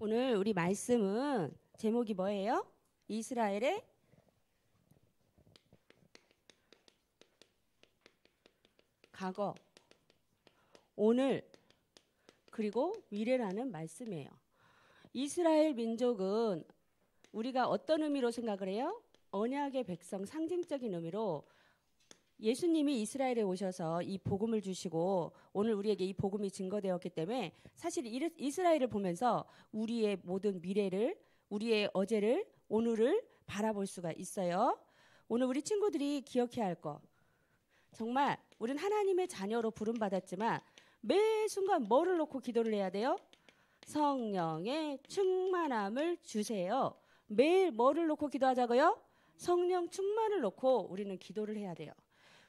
오늘 우리 말씀은 제목이 뭐예요? 이스라엘의 과거, 오늘, 그리고 미래라는 말씀이에요. 이스라엘 민족은 우리가 어떤 의미로 생각을 해요? 언약의 백성, 상징적인 의미로 예수님이 이스라엘에 오셔서 이 복음을 주시고 오늘 우리에게 이 복음이 증거되었기 때문에 사실 이스라엘을 보면서 우리의 모든 미래를, 우리의 어제를, 오늘을 바라볼 수가 있어요. 오늘 우리 친구들이 기억해야 할 거, 정말 우리는 하나님의 자녀로 부름받았지만 매 순간 뭐를 놓고 기도를 해야 돼요? 성령의 충만함을 주세요. 매일 뭐를 놓고 기도하자고요? 성령 충만을 놓고 우리는 기도를 해야 돼요.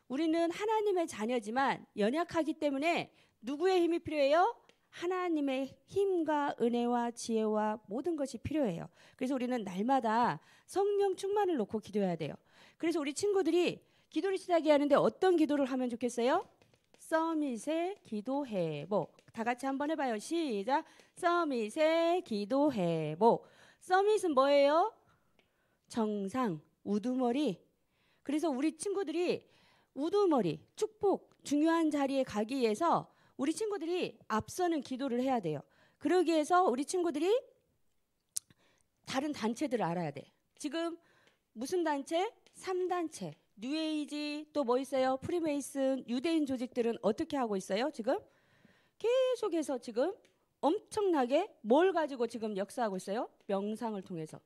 우리는 하나님의 자녀지만 연약하기 때문에 누구의 힘이 필요해요? 하나님의 힘과 은혜와 지혜와 모든 것이 필요해요. 그래서 우리는 날마다 성령 충만을 놓고 기도해야 돼요. 그래서 우리 친구들이 기도를 시작하는데 어떤 기도를 하면 좋겠어요? 서밋의 기도 회복. 다 같이 한번 해봐요. 시작. 서밋의 기도 회복. 서밋은 뭐예요? 정상, 우두머리. 그래서 우리 친구들이 우두머리, 축복, 중요한 자리에 가기 위해서 우리 친구들이 앞서는 기도를 해야 돼요. 그러기 위해서 우리 친구들이 다른 단체들을 알아야 돼. 지금 무슨 단체? 3단체. 뉴에이지, 또 뭐 있어요? 프리메이슨, 유대인 조직들은 어떻게 하고 있어요? 지금 계속해서 지금 엄청나게 뭘 가지고 지금 역사하고 있어요? 명상을 통해서.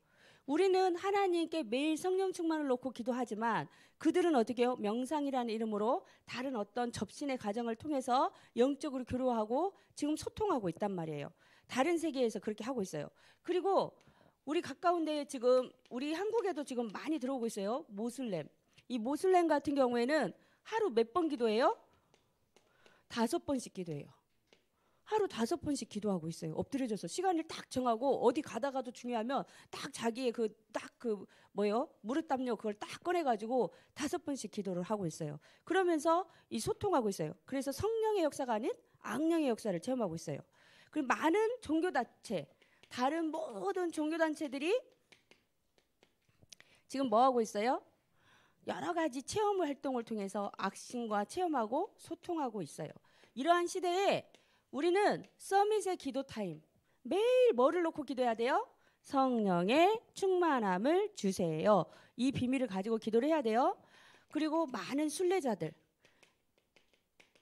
우리는 하나님께 매일 성령 충만을 놓고 기도하지만 그들은 어떻게 해요? 명상이라는 이름으로 다른 어떤 접신의 과정을 통해서 영적으로 교류하고 지금 소통하고 있단 말이에요. 다른 세계에서 그렇게 하고 있어요. 그리고 우리 가까운 데에 지금 우리 한국에도 지금 많이 들어오고 있어요. 모슬렘. 이 모슬렘 같은 경우에는 하루 몇 번 기도해요? 5번씩 기도해요. 하루 5번씩 기도하고 있어요. 엎드려져서 시간을 딱 정하고 어디 가다가도 중요하면 딱 자기의 뭐예요? 무릇 담요 그걸 딱 꺼내가지고 5번씩 기도를 하고 있어요. 그러면서 이 소통하고 있어요. 그래서 성령의 역사가 아닌 악령의 역사를 체험하고 있어요. 그리고 많은 종교단체, 다른 모든 종교단체들이 지금 뭐 하고 있어요? 여러 가지 체험 활동을 통해서 악신과 체험하고 소통하고 있어요. 이러한 시대에 우리는 서밋의 기도 타임, 매일 뭐를 놓고 기도해야 돼요? 성령의 충만함을 주세요. 이 비밀을 가지고 기도를 해야 돼요. 그리고 많은 순례자들,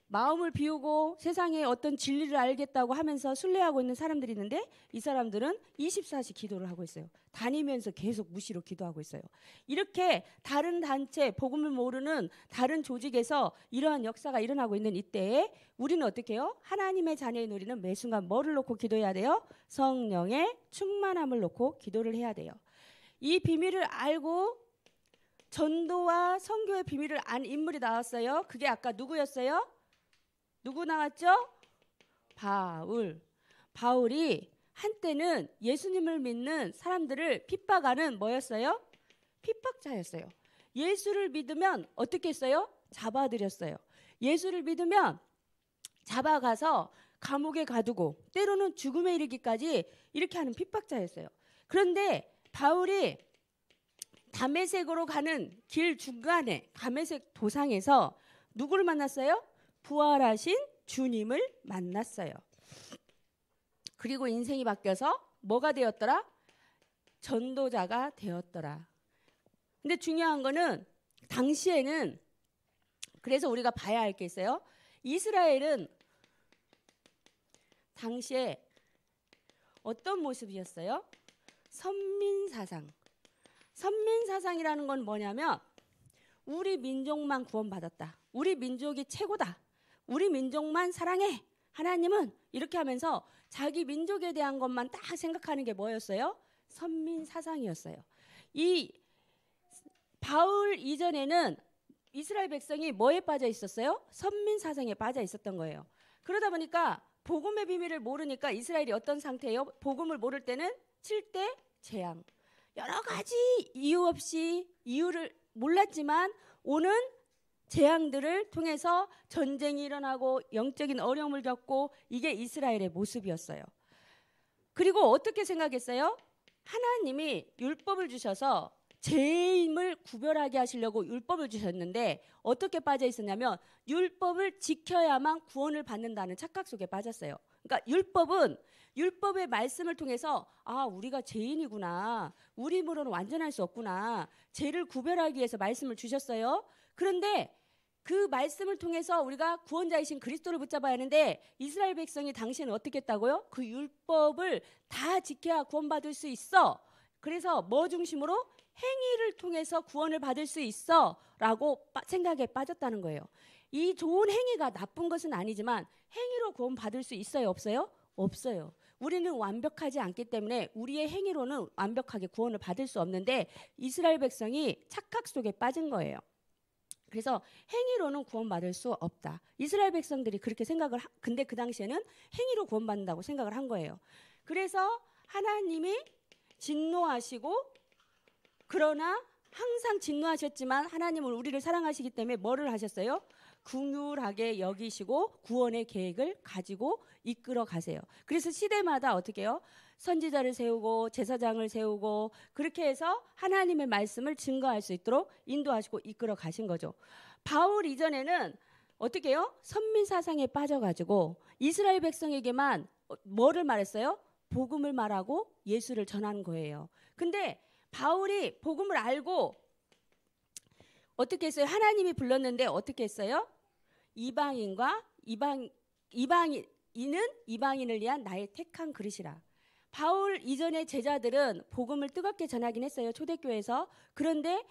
마음을 비우고 세상에 어떤 진리를 알겠다고 하면서 순례하고 있는 사람들이 있는데 이 사람들은 24시 기도를 하고 있어요. 다니면서 계속 무시로 기도하고 있어요. 이렇게 다른 단체, 복음을 모르는 다른 조직에서 이러한 역사가 일어나고 있는 이때에 우리는 어떻게 해요? 하나님의 자녀인 우리는 매 순간 뭐를 놓고 기도해야 돼요? 성령의 충만함을 놓고 기도를 해야 돼요. 이 비밀을 알고 전도와 선교의 비밀을 안 인물이 나왔어요. 그게 아까 누구였어요? 누구 나왔죠? 바울. 바울이 한때는 예수님을 믿는 사람들을 핍박하는 뭐였어요? 핍박자였어요. 예수를 믿으면 어떻게 했어요? 잡아들였어요. 예수를 믿으면 잡아가서 감옥에 가두고 때로는 죽음에 이르기까지 이렇게 하는 핍박자였어요. 그런데 바울이 다메섹으로 가는 길 중간에 다메섹 도상에서 누구를 만났어요? 부활하신 주님을 만났어요. 그리고 인생이 바뀌어서 뭐가 되었더라? 전도자가 되었더라. 근데 중요한 거는 당시에는 그래서 우리가 봐야 할 게 있어요. 이스라엘은 당시에 어떤 모습이었어요? 선민사상. 선민사상이라는 건 뭐냐면 우리 민족만 구원받았다. 우리 민족이 최고다. 우리 민족만 사랑해. 하나님은 이렇게 하면서 자기 민족에 대한 것만 딱 생각하는 게 뭐였어요? 선민사상이었어요. 이 바울 이전에는 이스라엘 백성이 뭐에 빠져 있었어요? 선민사상에 빠져 있었던 거예요. 그러다 보니까 복음의 비밀을 모르니까 이스라엘이 어떤 상태예요? 복음을 모를 때는 7대 재앙. 여러 가지 이유 없이 이유를 몰랐지만 오는 재앙들을 통해서 전쟁이 일어나고 영적인 어려움을 겪고 이게 이스라엘의 모습이었어요. 그리고 어떻게 생각했어요? 하나님이 율법을 주셔서 죄임을 구별하게 하시려고 율법을 주셨는데 어떻게 빠져 있었냐면 율법을 지켜야만 구원을 받는다는 착각 속에 빠졌어요. 그러니까 율법의 말씀을 통해서 우리가 죄인이구나. 우리 힘으로는 완전할 수 없구나. 죄를 구별하기 위해서 말씀을 주셨어요. 그런데 그 말씀을 통해서 우리가 구원자이신 그리스도를 붙잡아야 하는데 이스라엘 백성이 당시에는 어떻게 했다고요? 그 율법을 다 지켜야 구원받을 수 있어. 그래서 뭐 중심으로? 행위를 통해서 구원을 받을 수 있어 라고 생각에 빠졌다는 거예요. 이 좋은 행위가 나쁜 것은 아니지만 행위로 구원받을 수 있어요? 없어요? 없어요. 우리는 완벽하지 않기 때문에 우리의 행위로는 완벽하게 구원을 받을 수 없는데 이스라엘 백성이 착각 속에 빠진 거예요. 그래서 행위로는 구원받을 수 없다. 이스라엘 백성들이 그렇게 근데 그 당시에는 행위로 구원받는다고 생각을 한 거예요. 그래서 하나님이 진노하시고 그러나 항상 진노하셨지만 하나님은 우리를 사랑하시기 때문에 뭐를 하셨어요? 긍휼하게 여기시고 구원의 계획을 가지고 이끌어 가세요. 그래서 시대마다 어떻게 해요? 선지자를 세우고 제사장을 세우고 그렇게 해서 하나님의 말씀을 증거할 수 있도록 인도하시고 이끌어 가신 거죠. 바울 이전에는 어떻게 해요? 선민 사상에 빠져가지고 이스라엘 백성에게만 뭐를 말했어요? 복음을 말하고 예수를 전한 거예요. 근데 바울이 복음을 알고 어떻게 했어요? 하나님이 불렀는데 어떻게 했어요? 이방인은 이방인을 위한 나의 택한 그릇이라. 바울 이전의 제자들은 복음을 뜨겁게 전하긴 했어요. 초대교회에서. 그런데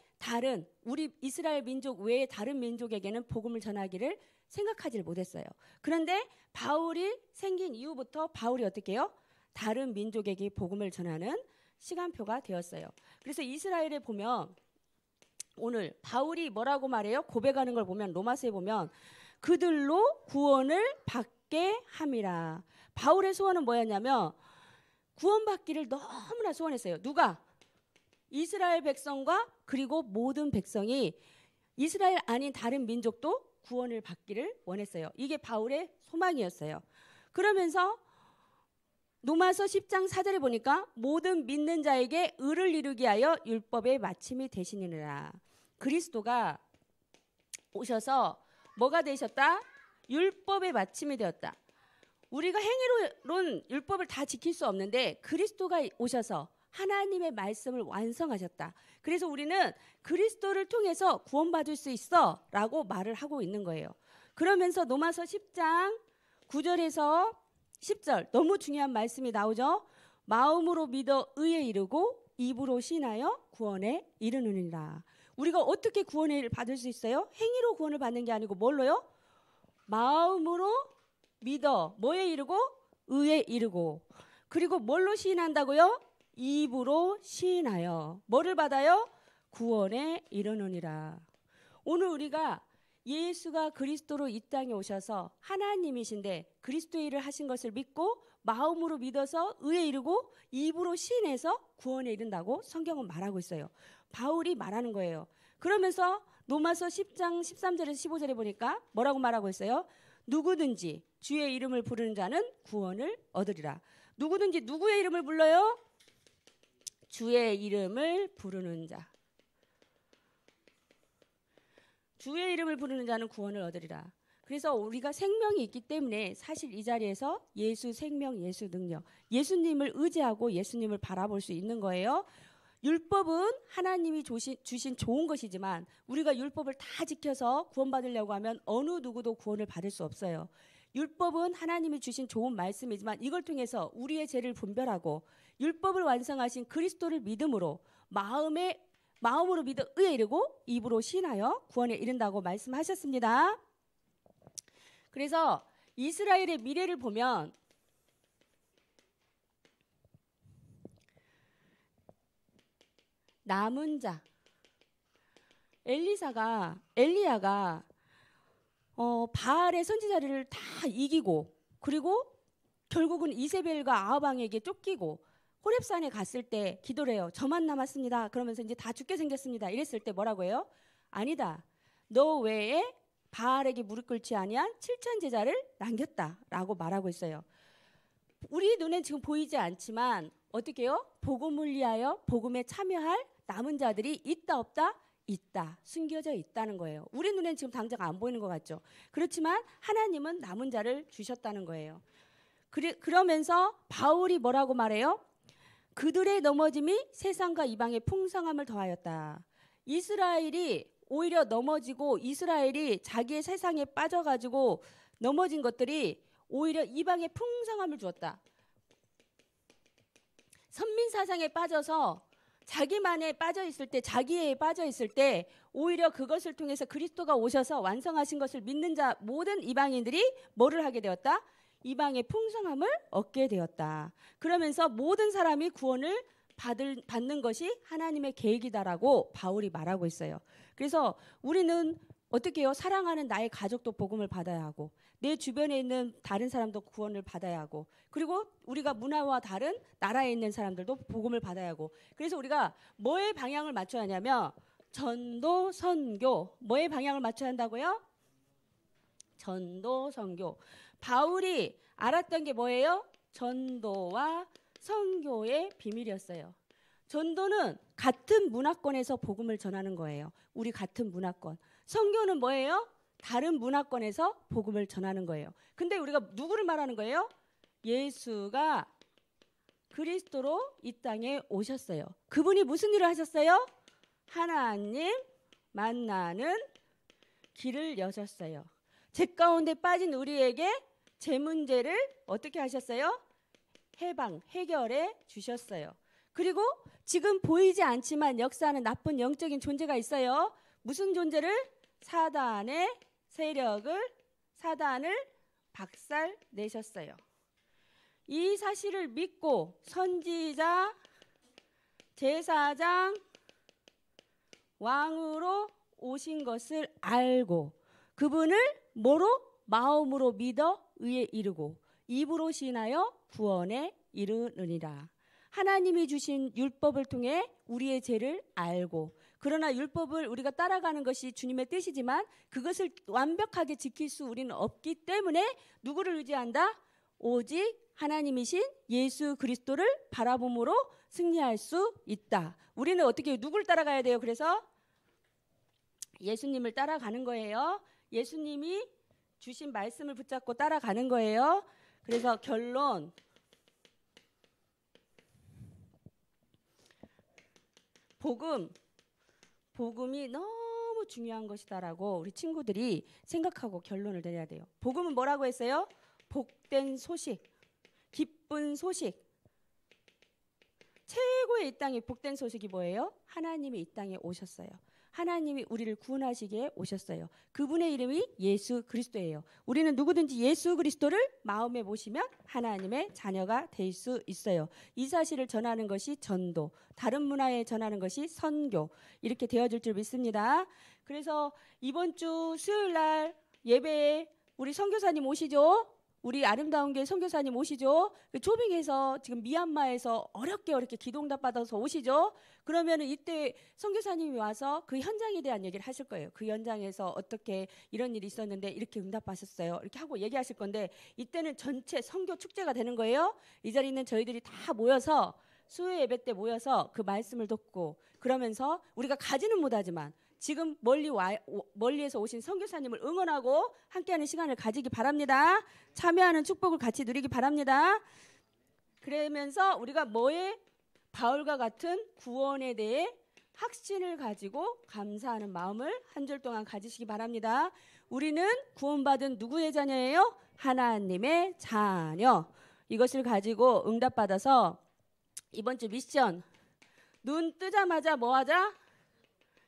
우리 이스라엘 민족 외의 다른 민족에게는 복음을 전하기를 생각하지를 못했어요. 그런데 바울이 생긴 이후부터 바울이 어떻게 해요? 다른 민족에게 복음을 전하는 시간표가 되었어요. 그래서 이스라엘에 보면 오늘 바울이 뭐라고 말해요? 고백하는 걸 보면 로마서에 보면 그들로 구원을 받게 함이라. 바울의 소원은 뭐였냐면 구원받기를 너무나 소원했어요. 누가? 이스라엘 백성과 그리고 모든 백성이 이스라엘 아닌 다른 민족도 구원을 받기를 원했어요. 이게 바울의 소망이었어요. 그러면서 로마서 10장 4절에 보니까 모든 믿는 자에게 의를 이루게 하여 율법의 마침이 되시니라. 그리스도가 오셔서 뭐가 되셨다? 율법의 마침이 되었다. 우리가 행위로는 율법을 다 지킬 수 없는데 그리스도가 오셔서 하나님의 말씀을 완성하셨다. 그래서 우리는 그리스도를 통해서 구원받을 수 있어 라고 말을 하고 있는 거예요. 그러면서 로마서 10장 9절에서 10절 너무 중요한 말씀이 나오죠. 마음으로 믿어 의에 이르고 입으로 신하여 구원에 이르느니라. 우리가 어떻게 구원을 받을 수 있어요? 행위로 구원을 받는 게 아니고 뭘로요? 마음으로 믿어 뭐에 이르고 의에 이르고 그리고 뭘로 시인한다고요? 입으로 시인하여 뭐를 받아요? 구원에 이르느니라. 오늘 우리가 예수가 그리스도로 이 땅에 오셔서 하나님이신데 그리스도의 일을 하신 것을 믿고 마음으로 믿어서 의에 이르고 입으로 시인해서 구원에 이른다고 성경은 말하고 있어요. 바울이 말하는 거예요. 그러면서 로마서 10장 13절에서 15절에 보니까 뭐라고 말하고 있어요? 누구든지 주의 이름을 부르는 자는 구원을 얻으리라. 누구든지 누구의 이름을 불러요? 주의 이름을 부르는 자. 주의 이름을 부르는 자는 구원을 얻으리라. 그래서 우리가 생명이 있기 때문에 사실 이 자리에서 예수 생명, 예수 능력, 예수님을 의지하고 예수님을 바라볼 수 있는 거예요. 율법은 하나님이 주신 좋은 것이지만 우리가 율법을 다 지켜서 구원받으려고 하면 어느 누구도 구원을 받을 수 없어요. 율법은 하나님이 주신 좋은 말씀이지만 이걸 통해서 우리의 죄를 분별하고 율법을 완성하신 그리스도를 믿음으로 마음으로 믿어 의에 이르고 입으로 신하여 구원에 이른다고 말씀하셨습니다. 그래서 이스라엘의 미래를 보면 남은 자 엘리야가 바알의 선지자를 다 이기고 그리고 결국은 이세벨과 아합왕에게 쫓기고 호렙산에 갔을 때 기도를 해요. 저만 남았습니다. 그러면서 이제 다 죽게 생겼습니다. 이랬을 때 뭐라고 해요? 아니다. 너 외에 바알에게 무릎 꿇지 아니한 7천 제자를 남겼다라고 말하고 있어요. 우리 눈엔 지금 보이지 않지만 어떻게 해요? 복음을 위하여 복음에 참여할 남은 자들이 있다 없다? 있다. 숨겨져 있다는 거예요. 우리 눈엔 지금 당장 안 보이는 것 같죠. 그렇지만 하나님은 남은 자를 주셨다는 거예요. 그러면서 바울이 뭐라고 말해요? 그들의 넘어짐이 세상과 이방의 풍성함을 더하였다. 이스라엘이 오히려 넘어지고 이스라엘이 자기의 세상에 빠져가지고 넘어진 것들이 오히려 이방의 풍성함을 주었다. 선민 사상에 빠져서 자기만에 빠져 있을 때, 자기에 빠져 있을 때 오히려 그것을 통해서 그리스도가 오셔서 완성하신 것을 믿는 자 모든 이방인들이 뭐를 하게 되었다? 이방의 풍성함을 얻게 되었다. 그러면서 모든 사람이 구원을 받는 것이 하나님의 계획이다라고 바울이 말하고 있어요. 그래서 우리는 어떻게 해요? 사랑하는 나의 가족도 복음을 받아야 하고 내 주변에 있는 다른 사람도 구원을 받아야 하고 그리고 우리가 문화와 다른 나라에 있는 사람들도 복음을 받아야 하고 그래서 우리가 뭐에 방향을 맞춰야 하냐면 전도, 선교. 뭐에 방향을 맞춰야 한다고요? 전도, 선교. 바울이 알았던 게 뭐예요? 전도와 선교의 비밀이었어요. 전도는 같은 문화권에서 복음을 전하는 거예요. 우리 같은 문화권. 선교는 뭐예요? 다른 문화권에서 복음을 전하는 거예요. 근데 우리가 누구를 말하는 거예요? 예수가 그리스도로 이 땅에 오셨어요. 그분이 무슨 일을 하셨어요? 하나님 만나는 길을 여셨어요. 죄 가운데 빠진 우리에게 제 문제를 어떻게 하셨어요? 해결해 주셨어요. 그리고 지금 보이지 않지만 역사하는 나쁜 영적인 존재가 있어요. 무슨 존재를? 사단의 사단을 박살내셨어요. 이 사실을 믿고 선지자, 제사장, 왕으로 오신 것을 알고 그분을 뭐로? 마음으로 믿어 의에 이르고 입으로 시인하여 구원에 이르느니라. 하나님이 주신 율법을 통해 우리의 죄를 알고 그러나 율법을 우리가 따라가는 것이 주님의 뜻이지만 그것을 완벽하게 지킬 수 우리는 없기 때문에 누구를 의지한다? 오직 하나님이신 예수 그리스도를 바라봄으로 승리할 수 있다. 우리는 어떻게 누구를 따라가야 돼요? 그래서 예수님을 따라가는 거예요. 예수님이 주신 말씀을 붙잡고 따라가는 거예요. 그래서 결론 복음이 너무 중요한 것이다라고 우리 친구들이 생각하고 결론을 내려야 돼요. 복음은 뭐라고 했어요? 복된 소식, 기쁜 소식. 최고의 이 땅에 복된 소식이 뭐예요? 하나님이 이 땅에 오셨어요. 하나님이 우리를 구원하시기에 오셨어요. 그분의 이름이 예수 그리스도예요. 우리는 누구든지 예수 그리스도를 마음에 모시면 하나님의 자녀가 될 수 있어요. 이 사실을 전하는 것이 전도, 다른 문화에 전하는 것이 선교 이렇게 되어질 줄 믿습니다. 그래서 이번 주 수요일 날 예배에 우리 선교사님 오시죠? 우리 아름다운 교회 선교사님 오시죠? 초빙에서 지금 미얀마에서 어렵게 기도응답 받아서 오시죠? 그러면은 이때 선교사님이 와서 그 현장에 대한 얘기를 하실 거예요. 그 현장에서 어떻게 이런 일이 있었는데 이렇게 응답하셨어요. 이렇게 하고 얘기하실 건데 이때는 전체 선교 축제가 되는 거예요. 이 자리에 있는 저희들이 다 모여서 수요 예배 때 모여서 그 말씀을 듣고 그러면서 우리가 가지는 못하지만 지금 멀리에서 오신 선교사님을 응원하고 함께하는 시간을 가지기 바랍니다. 참여하는 축복을 같이 누리기 바랍니다. 그러면서 우리가 바울과 같은 구원에 대해 확신을 가지고 감사하는 마음을 한 줄 동안 가지시기 바랍니다. 우리는 구원받은 누구의 자녀예요? 하나님의 자녀. 이것을 가지고 응답받아서 이번 주 미션 눈 뜨자마자 뭐 하자?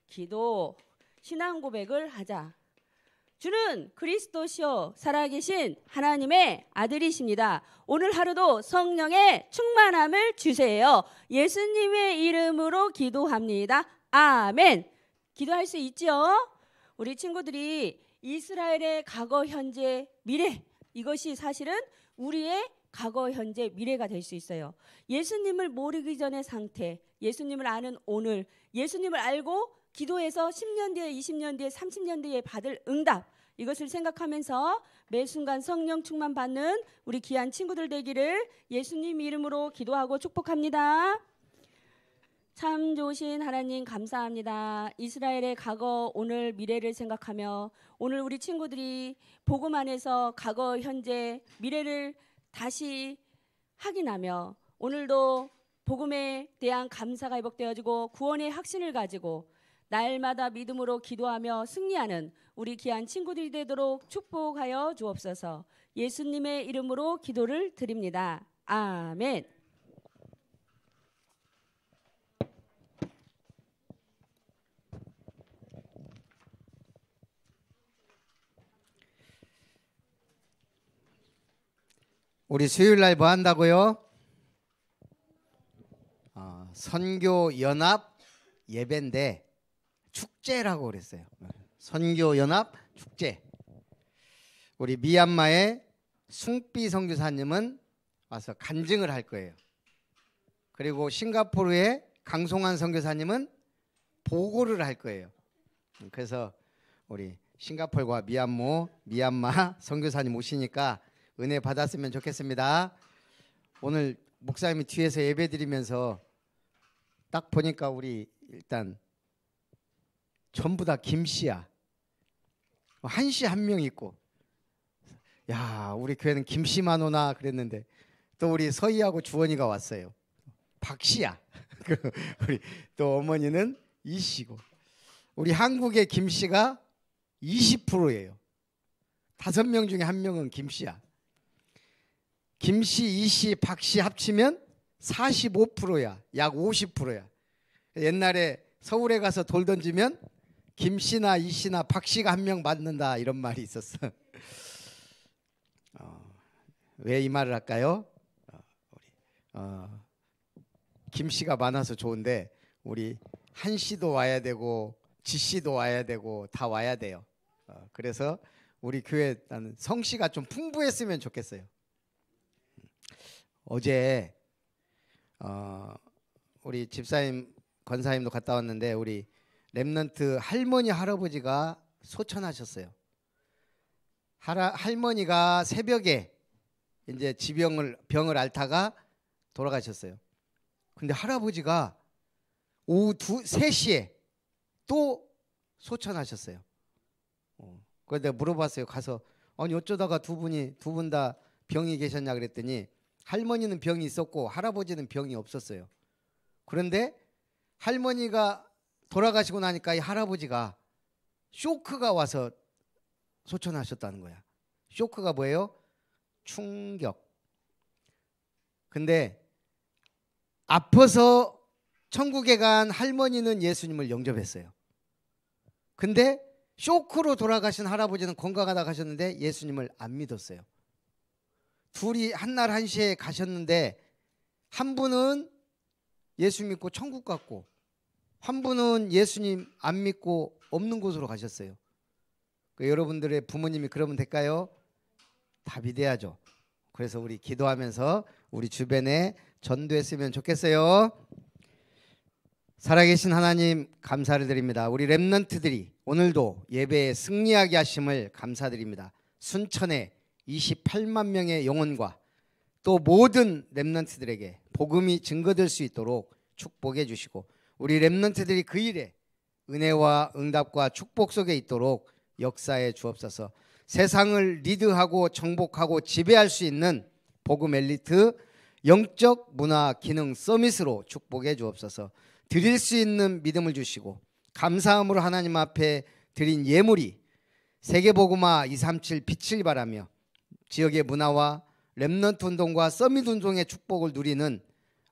기도, 신앙 고백을 하자. 주는 그리스도시요 살아계신 하나님의 아들이십니다. 오늘 하루도 성령의 충만함을 주세요. 예수님의 이름으로 기도합니다. 아멘. 기도할 수 있지요? 우리 친구들이 이스라엘의 과거, 현재, 미래 이것이 사실은 우리의 과거, 현재, 미래가 될 수 있어요. 예수님을 모르기 전의 상태, 예수님을 아는 오늘, 예수님을 알고 기도해서 10년 뒤에, 20년 뒤에, 30년 뒤에 받을 응답 이것을 생각하면서 매 순간 성령 충만 받는 우리 귀한 친구들 되기를 예수님 이름으로 기도하고 축복합니다. 참 좋으신 하나님 감사합니다. 이스라엘의 과거, 오늘, 미래를 생각하며 오늘 우리 친구들이 복음 안에서 과거, 현재, 미래를 다시 확인하며 오늘도 복음에 대한 감사가 회복되어지고 구원의 확신을 가지고 날마다 믿음으로 기도하며 승리하는 우리 귀한 친구들이 되도록 축복하여 주옵소서. 예수님의 이름으로 기도를 드립니다. 아멘. 우리 수요일날 뭐 한다고요? 선교연합 예배인데 축제라고 그랬어요. 선교연합 축제. 우리 미얀마의 숭삐 선교사님은 와서 간증을 할 거예요. 그리고 싱가포르의 강송환 선교사님은 보고를 할 거예요. 그래서 우리 싱가포르와 미얀마 선교사님 오시니까 은혜 받았으면 좋겠습니다. 오늘 목사님이 뒤에서 예배 드리면서 딱 보니까 우리 일단 전부 다 김씨야. 한씨 한 명 있고, 야 우리 교회는 김씨만 오나 그랬는데 또 우리 서희하고 주원이가 왔어요. 박씨야. 우리 또 어머니는 이씨고, 우리 한국의 김씨가 20%예요. 5명 중에 1명은 김씨야. 김씨, 이씨, 박씨 합치면 45%야. 약 50%야. 옛날에 서울에 가서 돌 던지면 김씨나 이씨나 박씨가 1명 맞는다 이런 말이 있었어. 왜 이 말을 할까요? 김씨가 많아서 좋은데 우리 한씨도 와야 되고 지씨도 와야 되고 다 와야 돼요. 그래서 우리 교회 나는 성씨가 좀 풍부했으면 좋겠어요. 어제 우리 집사님 권사님도 갔다 왔는데 우리 렘넌트 할머니 할아버지가 소천하셨어요. 할머니가 새벽에 이제 병을 앓다가 돌아가셨어요. 근데 할아버지가 오후 3시에 또 소천하셨어요. 그래서 내가 물어봤어요. 가서 아니 어쩌다가 두 분 다 병이 계셨냐 그랬더니 할머니는 병이 있었고 할아버지는 병이 없었어요. 그런데 할머니가 돌아가시고 나니까 이 할아버지가 쇼크가 와서 소천하셨다는 거야. 쇼크가 뭐예요? 충격. 근데 아파서 천국에 간 할머니는 예수님을 영접했어요. 근데 쇼크로 돌아가신 할아버지는 건강하다 가셨는데 예수님을 안 믿었어요. 둘이 한날 한시에 가셨는데 한 분은 예수 믿고 천국 갔고 한 분은 예수님 안 믿고 없는 곳으로 가셨어요. 여러분들의 부모님이 그러면 될까요? 답이 돼야죠. 그래서 우리 기도하면서 우리 주변에 전도했으면 좋겠어요. 살아계신 하나님 감사를 드립니다. 우리 렘넌트들이 오늘도 예배에 승리하게 하심을 감사드립니다. 순천에 28만 명의 영혼과 또 모든 렘넌트들에게 복음이 증거될 수 있도록 축복해 주시고 우리 렘넌트들이 그 일에 은혜와 응답과 축복 속에 있도록 역사해 주옵소서. 세상을 리드하고 정복하고 지배할 수 있는 복음 엘리트 영적 문화 기능 서밋으로 축복해 주옵소서. 드릴 수 있는 믿음을 주시고 감사함으로 하나님 앞에 드린 예물이 세계복음화 237 빛을 발하며 지역의 문화와 렘넌트 운동과 서밋 운동의 축복을 누리는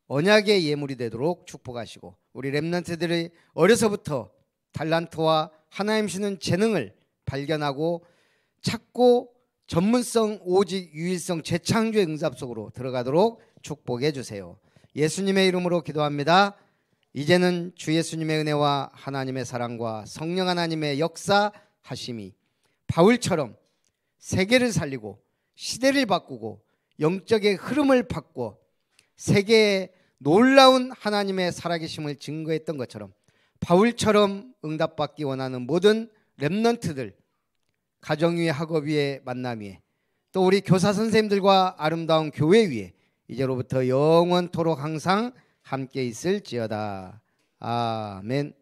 언약의 예물이 되도록 축복하시고 우리 렘넌트들이 어려서부터 달란트와 하나님 주는 재능을 발견하고 찾고 전문성 오직 유일성 재창조의 응답 속으로 들어가도록 축복해 주세요. 예수님의 이름으로 기도합니다. 이제는 주 예수님의 은혜와 하나님의 사랑과 성령 하나님의 역사하심이 바울처럼 세계를 살리고 시대를 바꾸고 영적의 흐름을 바꿔 세계에 놀라운 하나님의 살아계심을 증거했던 것처럼 바울처럼 응답받기 원하는 모든 렘넌트들 가정 위에 학업 위에 만남 위에 또 우리 교사 선생님들과 아름다운 교회 위에 이제로부터 영원토록 항상 함께 있을지어다. 아멘.